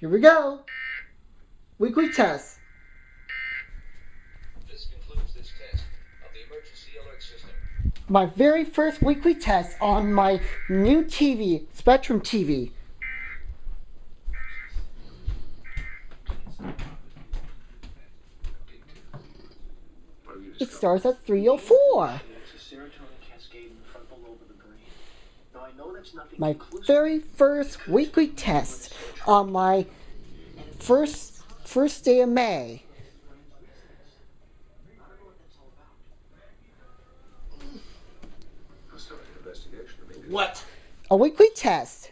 Here we go. Weekly test. This concludes this test of the emergency alert system. My very first weekly test on my new TV, Spectrum TV. It starts at 3:04. My very first weekly test on my first day of May. What? A weekly test.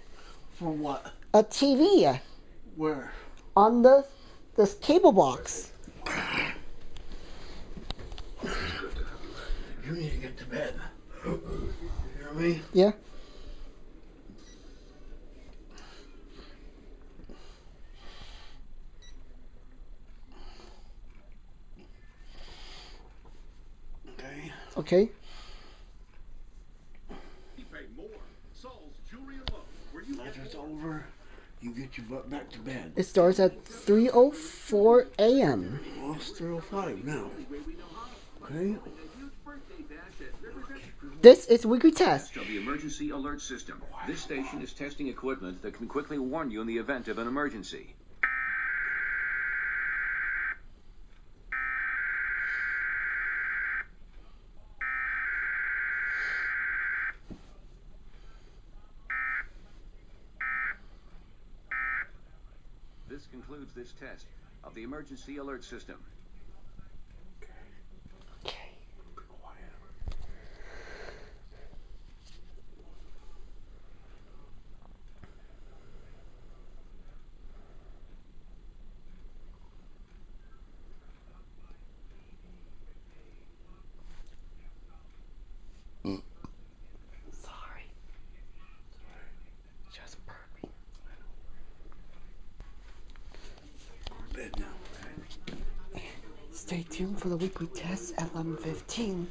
For what? A TV Where? on this cable box. You need to get to bed. You hear me? Yeah. Okay. Okay. After it's over, you get your butt back to bed. It starts at 3:04 a.m. Well, it's 3:05 now. Okay. This is weekly test. Of the emergency alert system. This station is testing equipment that can quickly warn you in the event of an emergency. This concludes this test of the emergency alert system. Okay. Be quiet. Sorry. Just burping. Go to bed now. Okay? Stay tuned for the weekly test at 11:15.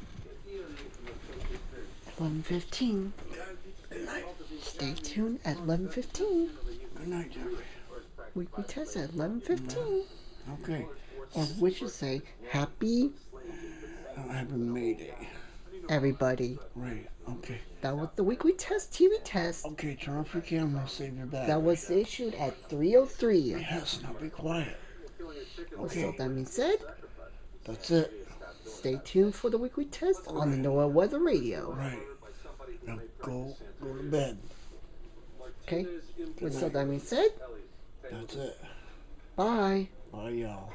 11:15. Good night. Stay tuned at 11:15. Good night, Jeffrey. Weekly test at 11:15. Okay. And we should say happy Happy May Day. everybody. Right. Okay. That was the weekly test, TV test. Okay, turn off your camera. Save your battery. That was issued at 3:03. Yes, now be quiet. So Okay. that being said, That's it. stay tuned for the weekly test on the NOAA Weather Radio. Right. Now go to bed. Okay? So that being said, That's it. bye. Bye, y'all.